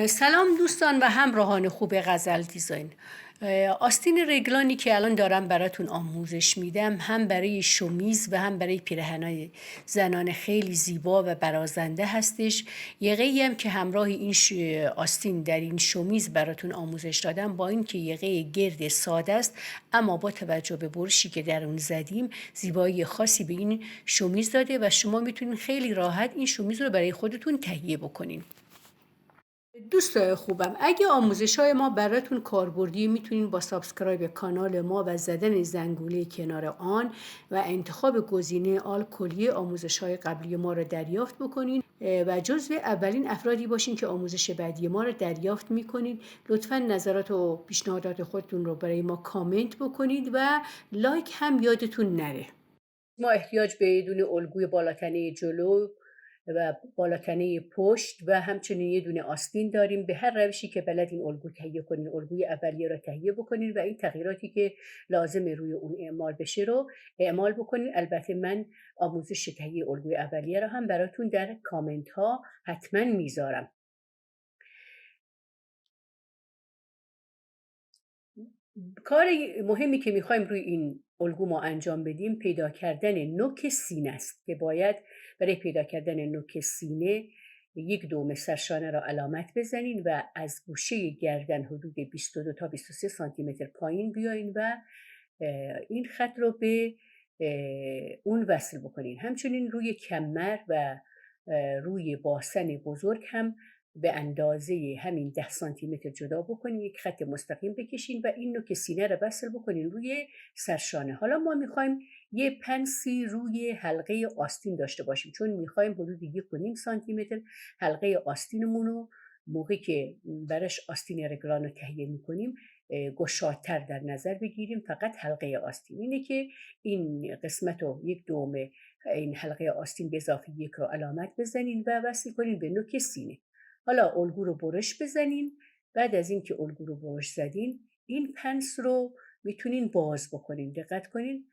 سلام دوستان و همراهان خوب غزل دیزاین. آستین رگلانی که الان دارم براتون آموزش میدم هم برای شومیز و هم برای پیرهنای زنان خیلی زیبا و برازنده هستش. یقه‌ای هم که همراه این آستین در این شومیز براتون آموزش دادم، با اینکه یقه گرد ساده است اما با توجه به برشی که در اون زدیم زیبایی خاصی به این شومیز داده و شما میتونین خیلی راحت این شومیز رو برای خودتون تهیه بکنین. دوستای خوبم، اگه آموزش‌های ما براتون کاربردی میتونین با سابسکرایب کانال ما و زدن زنگوله کنار آن و انتخاب گزینه آل کلیه آموزش‌های قبلی ما رو دریافت بکنین و جزو اولین افرادی باشین که آموزش بعدی ما رو دریافت میکنین. لطفاً نظرات و پیشنهادات خودتون رو برای ما کامنت بکنید و لایک هم یادتون نره. ما احتیاج به یه دونه الگوی بالاتنه جلو و بالاتنه پشت و همچنین یه دونه آستین داریم. به هر روشی که بلدین الگو تهیه کنین، الگوی اولیه رو تهیه بکنین و این تغییراتی که لازمه روی اون اعمال بشه رو اعمال بکنین. البته من آموزش تهیه الگوی اولیه رو هم براتون در کامنت ها حتما میذارم. کار مهمی که میخوایم روی این الگو ما انجام بدیم پیدا کردن نوک سینه است که باید برای پیدا کردن نوک سینه یک دوم سرشانه را علامت بزنین و از گوشه گردن حدود 22 تا 23 سانتی متر پایین بیاین و این خط رو به اون وصل بکنین. همچنین روی کمر و روی باسن بزرگ هم به اندازه همین 10 سانتی متر جدا بکنین، یک خط مستقیم بکشین و این نوک سینه رو وصل بکنین روی سرشانه. حالا ما میخوایم یه پنسی روی حلقه آستین داشته باشیم، چون میخوایم حدود 1.5 سانتی متر حلقه آستینمون رو موقعی که برش آستین رگلان رو تهیه میکنیم گشادتر در نظر بگیریم. فقط حلقه آستین اینه که این قسمت رو یک دوم این حلقه آستین به اضافه یک رو علامت بزنین و وصل کنین به نوک سینه. حالا الگو رو برش بزنین. بعد از اینکه الگو رو برش زدین این پنس رو میتونین باز بکنین. دقت کنین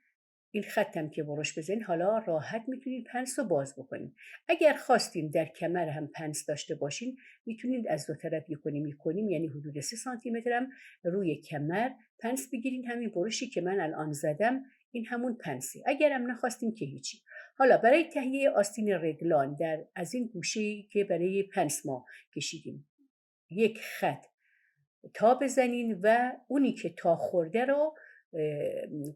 این خطم که برش بزنین حالا راحت میتونین پنس رو باز بکنین. اگر خواستین در کمر هم پنس داشته باشین میتونین از دو طرف یکنیم یعنی حدود 3 سانتی متر هم روی کمر پنس بگیرین. همین برشی که من الان زدم این همون پنسی. اگر هم نخواستین که هیچی. حالا برای تهیه آستین رگلان از این گوشه‌ای که برای پنس ما کشیدیم یک خط تا بزنین و اونی که تا خورده رو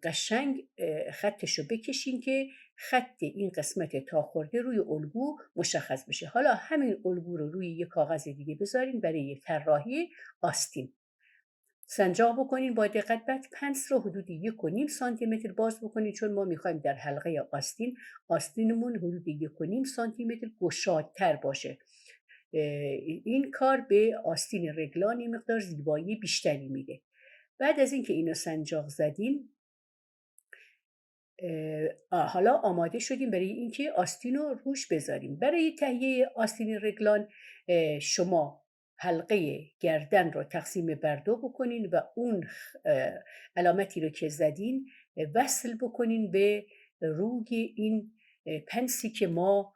قشنگ خطشو بکشین که خط این قسمت تا خورده روی الگو مشخص بشه. حالا همین الگو رو روی یک کاغذ دیگه بذارین برای طراحی آستین. سنجاق بکنین با دقت. بعد پنس رو حدود 1.5 سانتی متر باز بکنین، چون ما میخوایم در حلقه آستینمون حدود 1.5 سانتی متر گشادتر باشه. این کار به آستین رگلان مقدار زیبایی بیشتری میده. بعد از اینکه اینو سنجاق زدین حالا آماده شدیم برای اینکه آستین رو روش بذاریم. برای تهیه آستین رگلان شما حلقه گردن رو تقسیم بر 2 بکنین و اون علامتی رو که زدین وصل بکنین به روی این پنسی که ما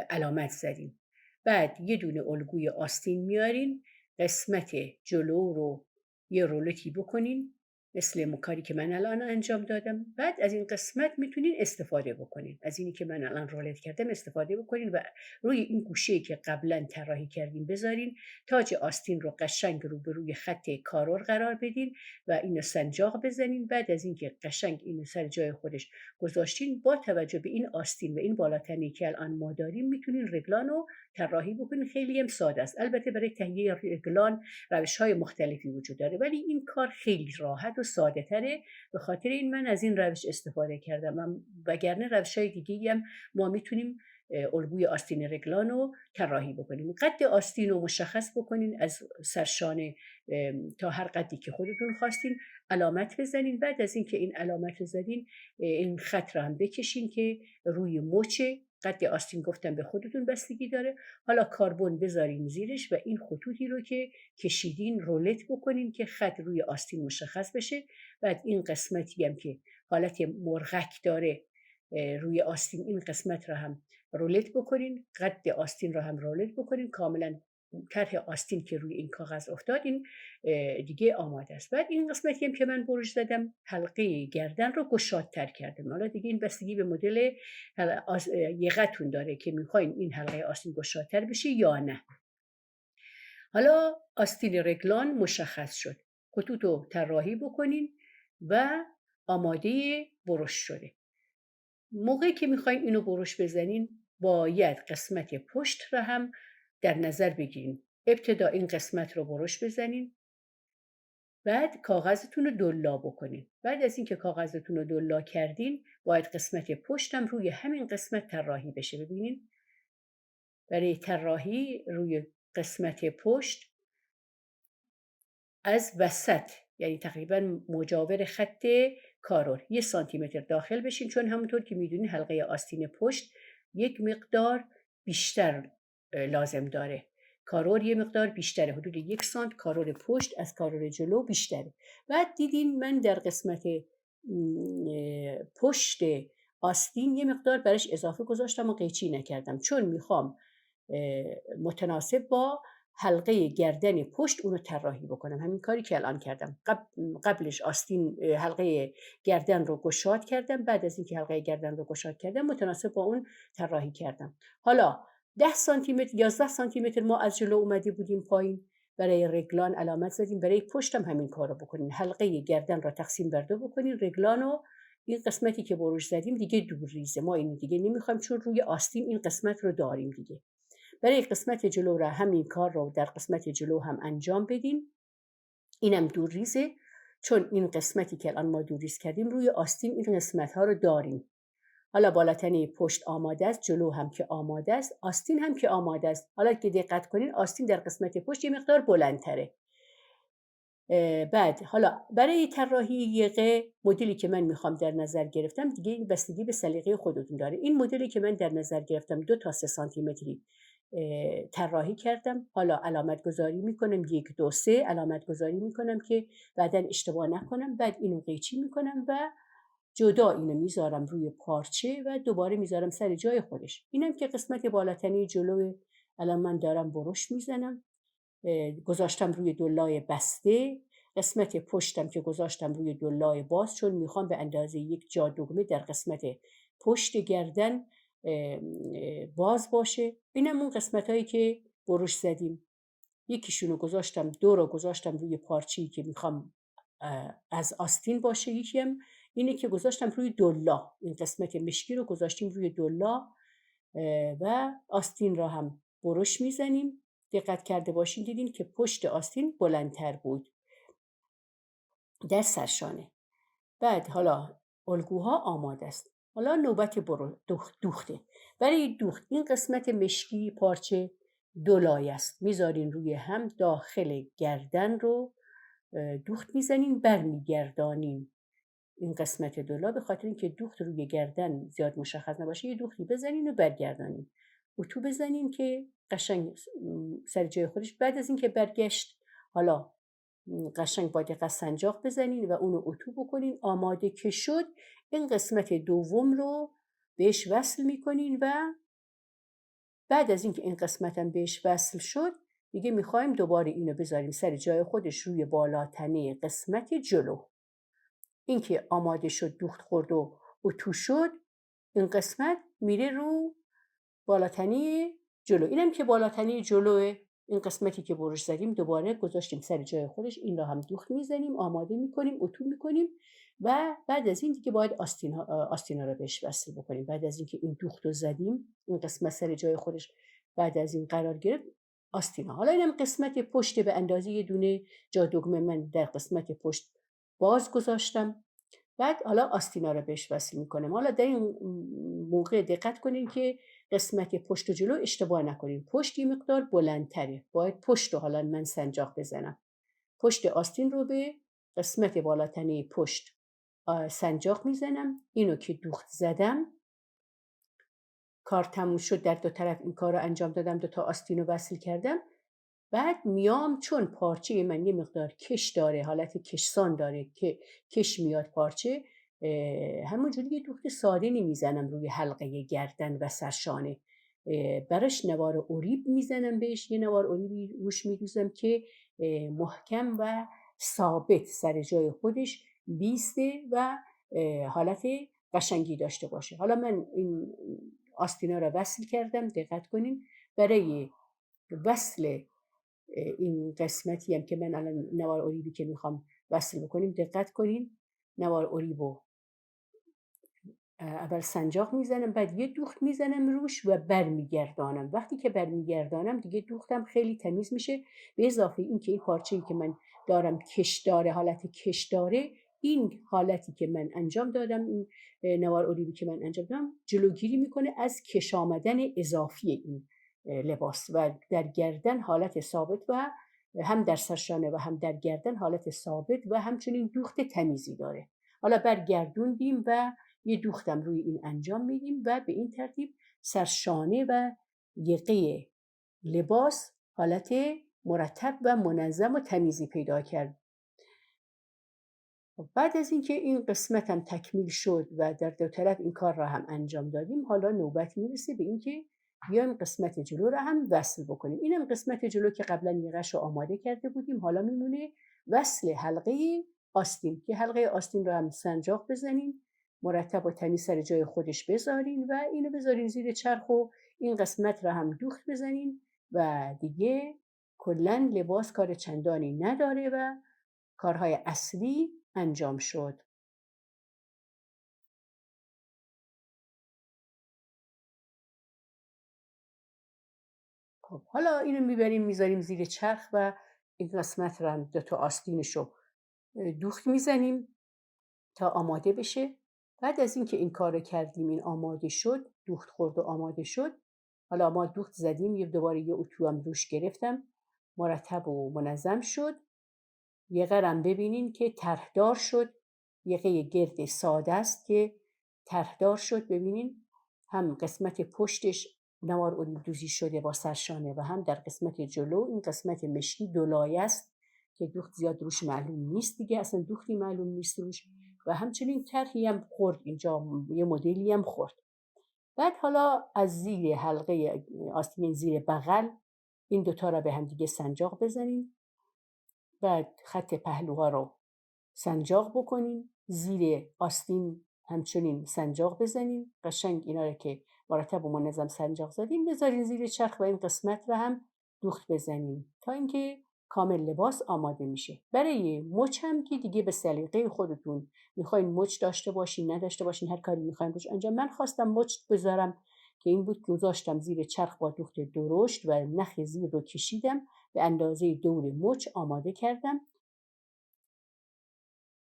علامت زدیم. بعد یه دونه الگوی آستین میارین، قسمت جلو رو یه رولتی بکنین مثل کاری که من الان انجام دادم. بعد از این قسمت میتونین استفاده بکنین، از اینی که من الان رولت کردم استفاده بکنین و روی این گوشه‌ای که قبلا طراحی کردیم بذارین. تاج آستین رو قشنگ روبروی خط کارور قرار بدین و اینو سنجاق بزنین. بعد از اینکه قشنگ اینو سر جای خودش گذاشتین، با توجه به این آستین و این بالاتنی که الان ما داریم میتونین رگلان رو طراحی بکنین. خیلی هم ساده است. البته برای تهیه رگلان روش‌های مختلفی وجود داره، ولی این کار خیلی راحت و ساده تره. به خاطر این من از این روش استفاده کردم، وگرنه روش‌های دیگه‌ای هم ما میتونیم الگوی آستین رگلان رو طراحی بکنیم. قد آستین رو مشخص بکنین، از سرشانه تا هر قدی که خودتون خواستین علامت بزنین. بعد از اینکه این علامت رو زدین این خط رو هم بکشین که روی مچ قد آستین گفتم به خودتون بستگی داره. حالا کاربن بذارین زیرش و این خطوطی رو که کشیدین رولت بکنین که خط روی آستین مشخص بشه. بعد این قسمتی هم که حالت مرغک داره روی آستین این قسمت رو هم رولت بکنین، قد آستین رو هم رولت بکنین، کاملا طرح آستین که روی این کاغذ افتاد این دیگه آماده است. بعد این قسمتی هم که من برش زدم حلقه گردن رو گشادتر کردم. حالا دیگه این بستگی به مدل یقتون داره که میخواین این حلقه آستین گشادتر بشه یا نه. حالا آستین رگلان مشخص شد. خطوط رو طراحی بکنین و آماده برش شده. موقعی که میخواین اینو برش بزنین باید قسمت پشت را هم در نظر بگیرین. ابتدا این قسمت رو برش بزنین، بعد کاغذتون رو دلا بکنین. بعد از اینکه کاغذتون رو دلا کردین باید قسمت پشت هم روی همین قسمت طراحی بشه. ببینین برای طراحی روی قسمت پشت از وسط، یعنی تقریبا مجاور خط کارور 1 سانتیمتر داخل بشین، چون همونطور که میدونین حلقه آستین پشت یک مقدار بیشتر لازم داره. کارور یه مقدار بیشتره، حدود 1 سانت کارور پشت از کارور جلو بیشتره. بعد دیدین من در قسمت پشت آستین یه مقدار برش اضافه گذاشتم و قیچی نکردم، چون میخوام متناسب با حلقه گردن پشت اونو طراحی بکنم. همین کاری که الان کردم. قبلش آستین حلقه گردن رو گشاد کردم، بعد از اینکه حلقه گردن رو گشاد کردم متناسب با اون طراحی کردم. حالا 10 سانتی متر 11 سانتی متر ما از جلو اومده بودیم پایین، برای رگلان علامت زدیم. برای پشت هم همین کارو بکنین. حلقه گردن رو تقسیم بر 2 بکنین، رگلانو این قسمتی که برش زدیم دیگه دور ریزه، ما اینو دیگه نمیخوایم چون روی آستین این قسمت رو داریم دیگه. برای قسمت جلو را همین کار رو در قسمت جلو هم انجام بدین. اینم دور ریزه، چون این قسمتی که الان ما دور ریز کردیم روی آستین این قسمت ها رو داریم. حالا بالاتنه پشت آماده است، جلو هم که آماده است، آستین هم که آماده است. حالا که دقت کنین آستین در قسمت پشت یه مقدار بلندتره. بعد حالا برای طراحی یقه مدلی که من میخوام در نظر گرفتم دیگه این بستگی به سلیقه خودتون داره. این مدلی که من در نظر گرفتم 2 تا 3 سانتی متری طراحی کردم. حالا علامت گذاری میکنم 1 2 3 علامت گذاری میکنم که بعداً اشتباه نکنم. بعد اینو قیچی میکنم و جدا اینو میذارم روی پارچه و دوباره میذارم سر جای خودش. اینم که قسمت بالاتنی جلو الان من دارم برش میزنم، گذاشتم روی دلای بسته. قسمت پشتم که گذاشتم روی دلای باز، چون میخوام به اندازه 1 جا دگمه در قسمت پشت گردن باز باشه. اینم اون قسمت هایی که برش زدیم. یکیشونو گذاشتم، 2 رو گذاشتم روی پارچه‌ای که میخوام از آستین باشه. یکی هم اینه که گذاشتم روی دلا، این قسمت مشکی رو گذاشتیم روی دلا و آستین را هم برش میزنیم. دقت کرده باشین دیدین که پشت آستین بلندتر بود در سرشانه. بعد حالا الگوها آماده است. حالا نوبت دوخته. برای دوخت این قسمت مشکی پارچه 2 لایه است، میذارین روی هم، داخل گردن رو دوخت میزنین، برمیگردانین این قسمت دلا، به خاطر اینکه دوخت روی گردن زیاد مشخص نباشه یه دوختی بزنین و برگردانین. اتو بزنین که قشنگ سر جای خودش. بعد از اینکه برگشت حالا قشنگ با دقت سنجاق بزنین و اونو اتو بکنین. آماده که شد این قسمت دوم رو بهش وصل میکنین و بعد از اینکه این قسمت هم بهش وصل شد دیگه میخوایم دوباره اینو بذاریم سر جای خودش روی بالاتنه قسمت جلو. این که آماده شد، دوخت خورد و اتو شد، این قسمت میره رو بالاتنه جلو. اینم که بالاتنه جلوه، این قسمتی که برش زدیم دوباره گذاشتیم سر جای خودش. این را هم دوخت میزنیم، آماده میکنیم، اتو میکنیم و بعد از این دیگه باید آستینا رو بهش وصل بکنیم. بعد از اینکه این دوخت رو زدیم، این قسمت سر جای خودش بعد از این قرار گرفت، آستینا. حالا اینم قسمت پشت به اندازه یه دونه جا دگمه من در قسمت پشت باز گذاشتم. بعد حالا آستینا رو بهش وصل میکنم. حالا در این موقع دقت کنین که قسمت پشت و جلو اشتباه نکنین. پشت یه مقدار بلندتره، باید پشت رو حالا من سنجاق بزنم. پشت آستین رو به قسمت بالاتنه پشت سنجاق میزنم. اینو که دوخت زدم، کار تموم شد، در 2 طرف این کار رو انجام دادم، 2 تا آستین رو وصل کردم. بعد میام، چون پارچه من یه مقدار کش داره، حالت کشسان داره که کش میاد پارچه، همونجوری یه دوخت ساده نمیزنم روی حلقه گردن و سرشانه. برش نوار اوریب میزنم، بهش یه نوار اوریبی روش میدوزم که محکم و ثابت سر جای خودش بیسته و حالت قشنگی داشته باشه. حالا من این آستینا را وصل کردم. دقت کنین برای وصل این قسمتی هم که من الان نوار اوریبی که میخوام وصل بکنیم، دقت کنین نوار اوریبو اول سنجاق میزنم، بعد یه دوخت میزنم روش و برمیگردانم. وقتی که برمیگردانم دیگه دوختم خیلی تمیز میشه. به اضافه این که این پارچه‌ای که من دارم کش داره، حالت کش داره، این حالتی که من انجام دادم، این نوار اولیوی که من انجام دادم جلوگیری میکنه از کش آمدن اضافی این لباس و در گردن حالت ثابت و هم در سرشانه و هم در گردن حالت ثابت و همچنین دوخت تمیزی داره. حالا برگردوندیم و یه دوختم روی این انجام میدیم و به این ترتیب سرشانه و یقه لباس حالت مرتب و منظم و تمیزی پیدا کرد. بعد از اینکه این قسمت هم تکمیل شد و در دو طرف این کار را هم انجام دادیم، حالا نوبت میرسه به اینکه بیایم قسمت جلو را هم وصل بکنیم. اینم قسمت جلو که قبلا یقش رو آماده کرده بودیم. حالا میمونه وصل حلقه آستین که حلقه آستین را هم سنجاق بزنیم، مرتب و تمیز سر جای خودش بذارین و اینو بذارین زیر چرخ و این قسمت را هم دوخت بزنین و دیگه کلا لباس کار چندانی نداره و کارهای اصلی انجام شد. خب حالا اینو میبریم میذاریم زیر چرخ و این قسمت رو هم 2 آستینشو دوخت میزنیم تا آماده بشه. بعد از اینکه این کارو کردیم، این آماده شد، دوخت خورد و آماده شد، حالا ما دوخت زدیم، دوباره یه اتو هم روش گرفتم، مرتب و منظم شد. یقه رو ببینین که طرحدار شد، یقه گرد ساده است که طرحدار شد. ببینین هم قسمت پشتش نوار اولیو دوزی شده با سرشانه و هم در قسمت جلو این قسمت مشکی دولایه است که دوخت زیاد روش معلوم نیست دیگه، اصلا دوختی معلوم نیست روش و همچنین طرحی هم خورد، اینجا یه مدلی هم خورد. بعد حالا از زیر حلقه آستین، زیر بغل، این دوتا را به هم دیگه سنجاق بزنیم. بعد خط پهلوها رو سنجاق بکنیم، زیر آستین همچنین سنجاق بزنیم. قشنگ اینا رو که مرتب و منظم سنجاق زدیم بذارین زیر چرخ و این قسمت رو هم دوخت بزنیم تا اینکه کامل لباس آماده میشه. برای مچ هم که دیگه به سلیقه خودتون میخواین مچ داشته باشین نداشته باشین، هر کاری میخواین روش انجام. من خواستم مچ بذارم که این بود، گذاشتم زیر چرخ با دوخت درشت و نخ زیر رو کشیدم به اندازه دور مچ آماده کردم.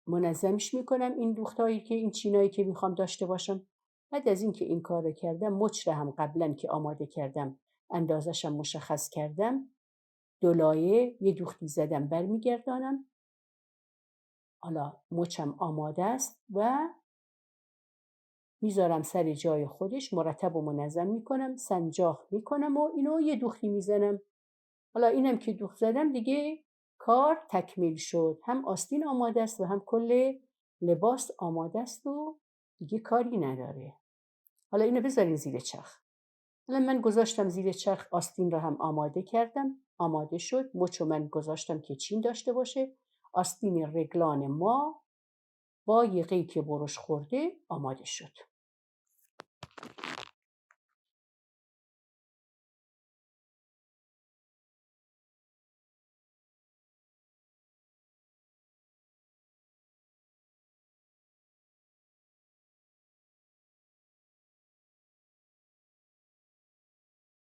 منظمش میکنم این دوختایی که این چینایی که میخوام داشته باشم. بعد از اینکه این کار رو کردم، مچ رو هم قبلا که آماده کردم اندازشم مشخص کردم، دو لایه یه دوختی زدم برمیگردانم. حالا مچم آماده است و میذارم سر جای خودش، مرتب و منظم میکنم، سنجاق میکنم و اینو یه دوختی میزنم. حالا اینم که دوخت زدم دیگه کار تکمیل شد، هم آستین آماده است و هم کل لباس آماده است و دیگه کاری نداره. حالا اینو بذارین زیر چرخ. حالا من گذاشتم زیر چرخ، آستین رو هم آماده کردم، آماده شد. مچو من گذاشتم که چین داشته باشه. آستین رگلان ما با یقه‌ای که برش خورده آماده شد.